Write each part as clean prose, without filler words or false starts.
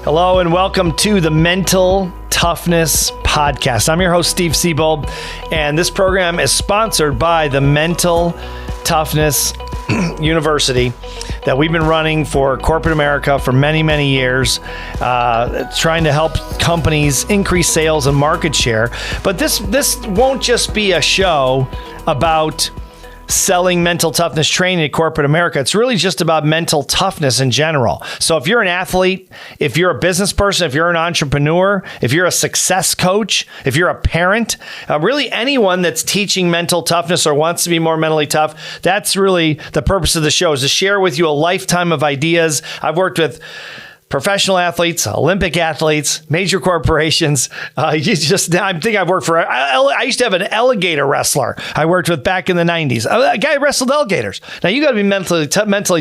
Hello and welcome to the Mental Toughness Podcast. I'm your host, Steve Siebold, and this program is sponsored by the Mental Toughness University that we've been running for corporate America for many, many years, trying to help companies increase sales and market share. But this won't just be a show about selling mental toughness training to corporate America. It's really just about mental toughness in general. So if you're an athlete, if you're a business person, if you're an entrepreneur, if you're a success coach, if you're a parent, really anyone that's teaching mental toughness or wants to be more mentally tough, that's really the purpose of the show, is to share with you a lifetime of ideas. I've worked with professional athletes, Olympic athletes, major corporations. I think I've worked for, I used to have an alligator wrestler I worked with back in the 90s. A guy wrestled alligators. Now, you got to be mentally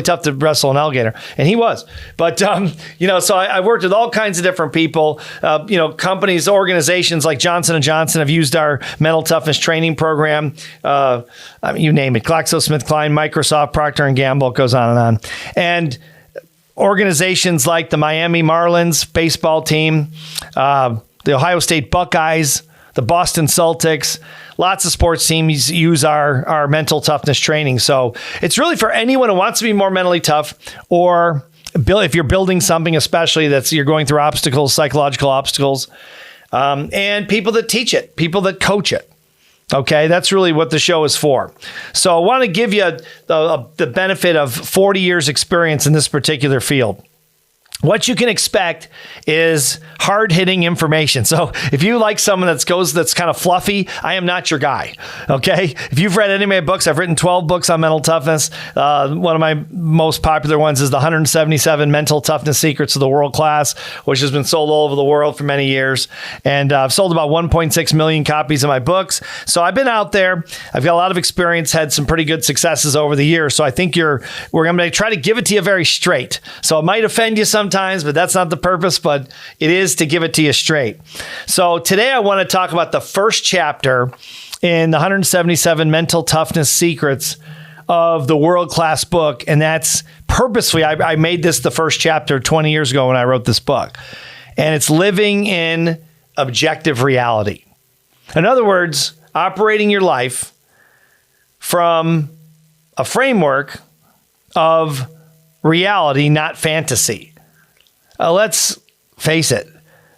tough to wrestle an alligator, and he was. But, so I worked with all kinds of different people. Companies, organizations like Johnson & Johnson have used our mental toughness training program. You name it, GlaxoSmithKline, Microsoft, Procter & Gamble, it goes on and on. And organizations like the Miami Marlins baseball team, the Ohio State Buckeyes, the Boston Celtics, lots of sports teams use our mental toughness training. So it's really for anyone who wants to be more mentally tough, or if you're building something, especially you're going through obstacles, psychological obstacles, and people that teach it, people that coach it. Okay, that's really what the show is for. So I want to give you the benefit of 40 years experience in this particular field. What you can expect is hard-hitting information. So if you like someone that's kind of fluffy, I am not your guy, okay? If you've read any of my books, I've written 12 books on mental toughness. One of my most popular ones is the 177 Mental Toughness Secrets of the World Class, which has been sold all over the world for many years. And I've sold about 1.6 million copies of my books. So I've been out there. I've got a lot of experience, had some pretty good successes over the years. So I think we're going to try to give it to you very straight. So it might offend you sometimes, but that's not the purpose, but it is to give it to you straight. So today I want to talk about the first chapter in the 177 Mental Toughness Secrets of the World Class book. And that's purposefully, I made this the first chapter 20 years ago when I wrote this book. And it's living in objective reality. In other words, operating your life from a framework of reality, not fantasy. Let's face it,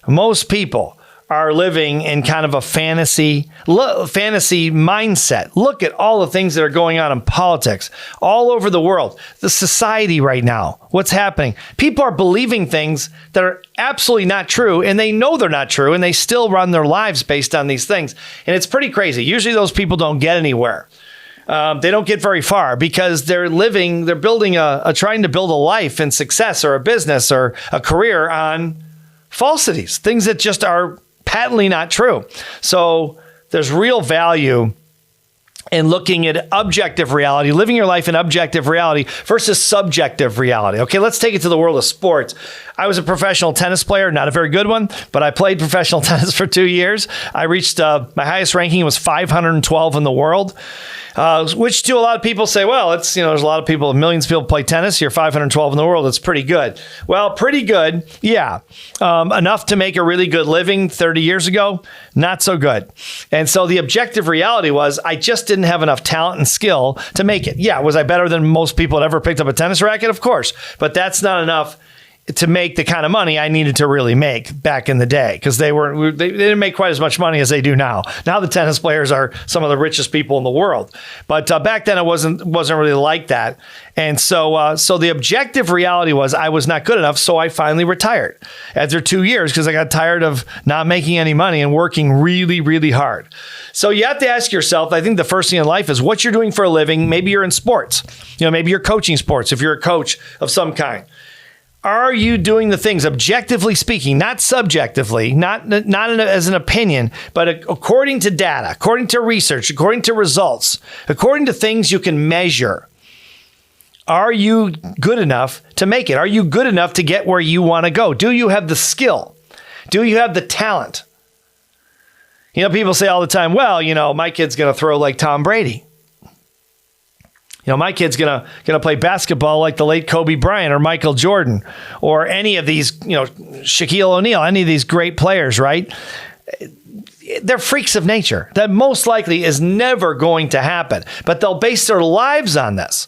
most people are living in kind of a fantasy mindset. Look at all the things that are going on in politics all over the world, the society right now, what's happening. People are believing things that are absolutely not true, and they know they're not true, and they still run their lives based on these things. And it's pretty crazy. Usually those people don't get anywhere. They don't get very far because they're trying to build a life and success or a business or a career on falsities, things that just are patently not true. So there's real value in looking at objective reality, living your life in objective reality versus subjective reality. Okay, let's take it to the world of sports. I was a professional tennis player, not a very good one, but I played professional tennis for 2 years. I reached my highest ranking was 512 in the world. Which to a lot of people say, well, there's a lot of people, millions of people play tennis. You're 512 in the world. It's pretty good. Well, pretty good. Yeah. Enough to make a really good living 30 years ago. Not so good. And so the objective reality was I just didn't have enough talent and skill to make it. Yeah. Was I better than most people that ever picked up a tennis racket? Of course. But that's not enough to make the kind of money I needed to really make back in the day, because they didn't make quite as much money as they do now. Now the tennis players are some of the richest people in the world, but back then it wasn't really like that. And so the objective reality was I was not good enough, so I finally retired after 2 years because I got tired of not making any money and working really, really hard. So you have to ask yourself, I think the first thing in life is what you're doing for a living. Maybe you're in sports, maybe you're coaching sports if you're a coach of some kind. Are you doing the things, objectively speaking, not subjectively, not as an opinion, but according to data, according to research, according to results, according to things you can measure? Are you good enough to make it? Are you good enough to get where you want to go? Do you have the skill? Do you have the talent? People say all the time, well, my kid's going to throw like Tom Brady. My kid's gonna play basketball like the late Kobe Bryant or Michael Jordan or any of these, Shaquille O'Neal, any of these great players, right? They're freaks of nature. That most likely is never going to happen, but they'll base their lives on this.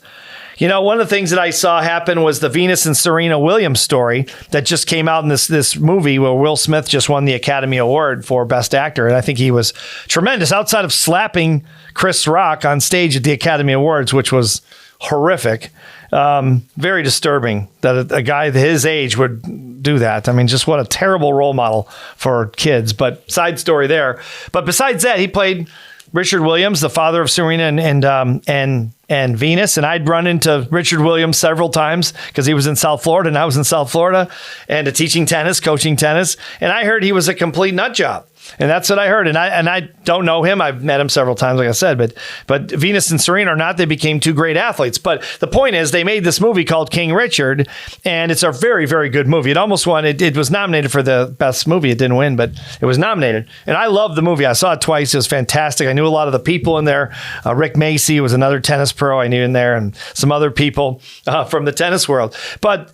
One of the things that I saw happen was the Venus and Serena Williams story that just came out in this movie where Will Smith just won the Academy Award for Best Actor. And I think he was tremendous outside of slapping Chris Rock on stage at the Academy Awards, which was horrific. Very disturbing that a guy his age would do that. I mean, just what a terrible role model for kids. But side story there. But besides that, he played Richard Williams, the father of Serena and Venus. And I'd run into Richard Williams several times because he was in South Florida and I was in South Florida and coaching tennis. And I heard he was a complete nut job. And that's what I heard. And I don't know him. I've met him several times, like I said, but Venus and Serena are not. They became two great athletes. But the point is they made this movie called King Richard, and it's a very, very good movie. It almost won. It was nominated for the best movie. It didn't win, but it was nominated. And I love the movie. I saw it twice. It was fantastic. I knew a lot of the people in there. Rick Macy was another tennis pro I knew in there, and some other people from the tennis world. But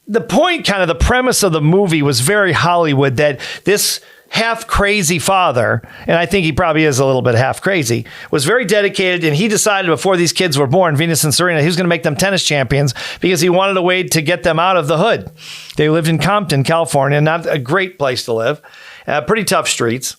the point, kind of the premise of the movie was very Hollywood, that this half crazy father, and I think he probably is a little bit half crazy, was very dedicated, and he decided before these kids were born, Venus and Serena, he was going to make them tennis champions because he wanted a way to get them out of the hood. They lived in Compton, California, not a great place to live, pretty tough streets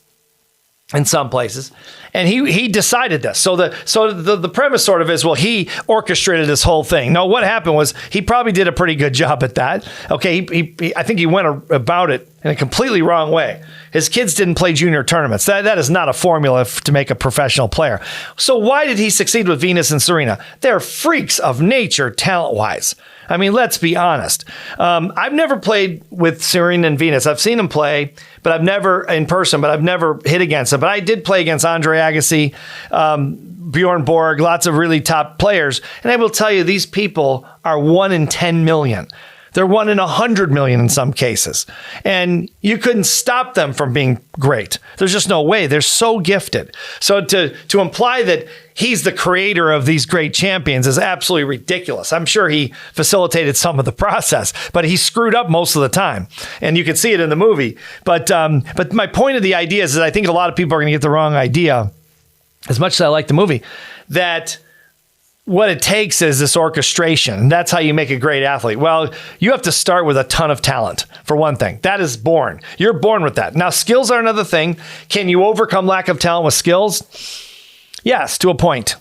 in some places. And he decided this. So the premise sort of is, well, he orchestrated this whole thing. No, what happened was he probably did a pretty good job at that. Okay, I think he went about it in a completely wrong way. His kids didn't play junior tournaments. That is not a formula to make a professional player. So why did he succeed with Venus and Serena? They're freaks of nature talent-wise. I mean, let's be honest. I've never played with Serena and Venus. I've seen them play, but I've never in person, but I've never hit against them. But I did play against Andre Agassi, Bjorn Borg, lots of really top players. And I will tell you, these people are 1 in 10 million. They're 1 in 100 million in some cases. And you couldn't stop them from being great. There's just no way. They're so gifted. So to imply that he's the creator of these great champions is absolutely ridiculous. I'm sure he facilitated some of the process, but he screwed up most of the time. And you can see it in the movie. But my point of the idea is that I think a lot of people are going to get the wrong idea, as much as I like the movie, that what it takes is this orchestration. That's how you make a great athlete. Well, you have to start with a ton of talent, for one thing. That is born. You're born with that. Now, skills are another thing. Can you overcome lack of talent with skills? Yes, to a point.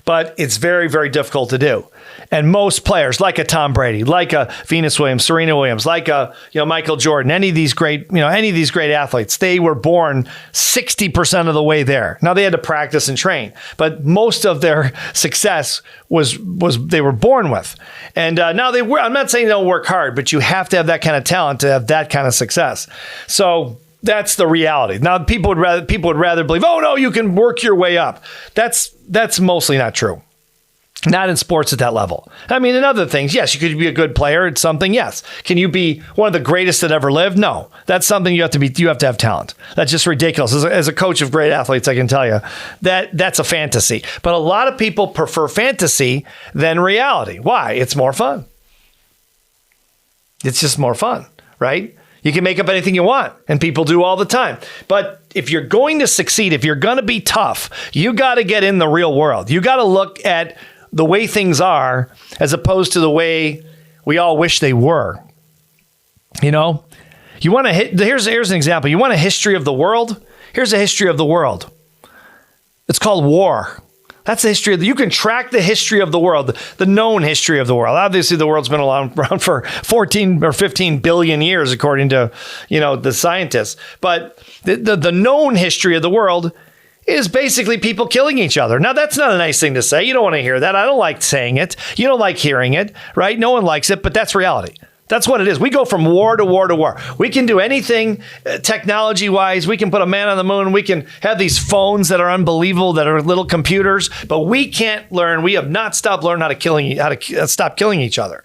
But it's very, very difficult to do. And most players, like a Tom Brady, like a Venus Williams, Serena Williams, like a Michael Jordan, any of these great athletes, they were born 60% of the way there. Now they had to practice and train, but most of their success was they were born with. And now I'm not saying they don't work hard, but you have to have that kind of talent to have that kind of success. So that's the reality. Now people would rather believe, oh no, you can work your way up. That's mostly not true. Not in sports at that level. I mean, in other things, yes, you could be a good player at something, yes. Can you be one of the greatest that ever lived? No. That's something you have to have talent. That's just ridiculous. As a coach of great athletes, I can tell you that's a fantasy. But a lot of people prefer fantasy than reality. Why? It's more fun. It's just more fun, right? You can make up anything you want, and people do all the time. But if you're going to succeed, if you're going to be tough, you got to get in the real world. You got to look at the way things are as opposed to the way we all wish they were. You want to here's an example. You want a history of the world? Here's a history of the world. It's called war. That's the history you can track the history of the world, the known history of the world. Obviously, the world's been around for 14 or 15 billion years, according to, the scientists. But the known history of the world is basically people killing each other. Now, that's not a nice thing to say. You don't want to hear that. I don't like saying it. You don't like hearing it, right? No one likes it, but that's reality. That's what it is. We go from war to war to war. We can do anything technology-wise. We can put a man on the moon. We can have these phones that are unbelievable, that are little computers, but we can't learn. We have not stopped learning how to stop killing each other.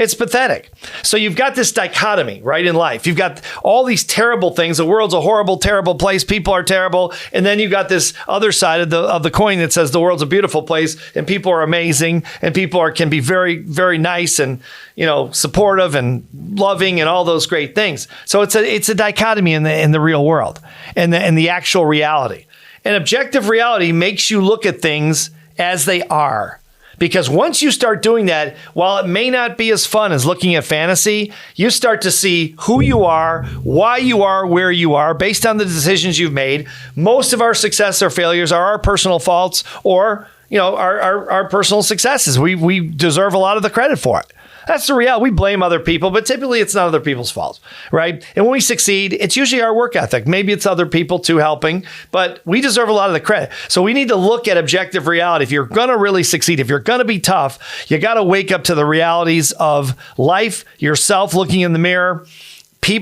It's pathetic. So you've got this dichotomy, right, in life. You've got all these terrible things. The world's a horrible, terrible place. People are terrible. And then you've got this other side of the coin that says the world's a beautiful place and people are amazing and people can be very, very nice and, supportive and loving and all those great things. So it's a dichotomy in the real world and the actual reality. And objective reality makes you look at things as they are. Because once you start doing that, while it may not be as fun as looking at fantasy, you start to see who you are, why you are where you are, based on the decisions you've made. Most of our success or failures are our personal faults or, our personal successes. We deserve a lot of the credit for it. That's the reality. We blame other people, but typically it's not other people's fault, right? And when we succeed, it's usually our work ethic. Maybe it's other people too helping, but we deserve a lot of the credit. So we need to look at objective reality. If you're going to really succeed, if you're going to be tough, you got to wake up to the realities of life, yourself looking in the mirror,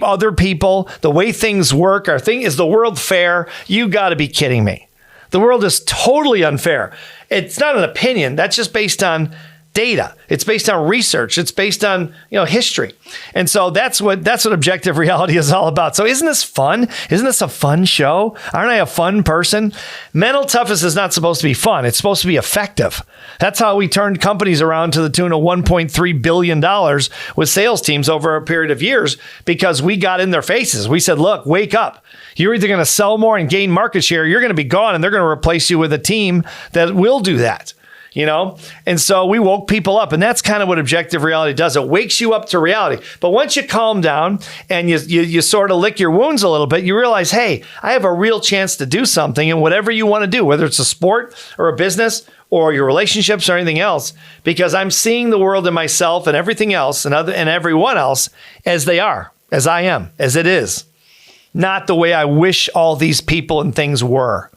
other people, the way things work. Is the world fair? You got to be kidding me. The world is totally unfair. It's not an opinion. That's just based on data. It's based on research. It's based on, history. And so that's what objective reality is all about. So isn't this fun? Isn't this a fun show? Aren't I a fun person? Mental toughness is not supposed to be fun. It's supposed to be effective. That's how we turned companies around to the tune of $1.3 billion with sales teams over a period of years because we got in their faces. We said, look, wake up. You're either going to sell more and gain market share. You're going to be gone and they're going to replace you with a team that will do that. And so we woke people up, and that's kind of what objective reality does. It wakes you up to reality. But once you calm down and you sort of lick your wounds a little bit, you realize, hey, I have a real chance to do something in whatever you want to do, whether it's a sport or a business or your relationships or anything else, because I'm seeing the world and myself and everything else and everyone else as they are, as I am, as it is, not the way I wish all these people and things were.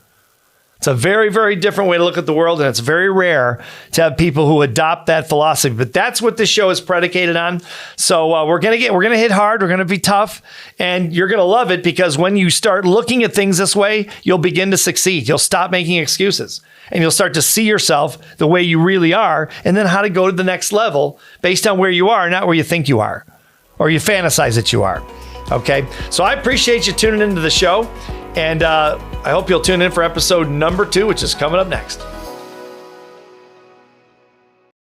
It's a very, very different way to look at the world, and it's very rare to have people who adopt that philosophy. But that's what this show is predicated on. So we're gonna hit hard. We're gonna be tough, and you're gonna love it because when you start looking at things this way, you'll begin to succeed. You'll stop making excuses, and you'll start to see yourself the way you really are, and then how to go to the next level based on where you are, not where you think you are, or you fantasize that you are. Okay, so I appreciate you tuning into the show. And I hope you'll tune in for episode number 2, which is coming up next.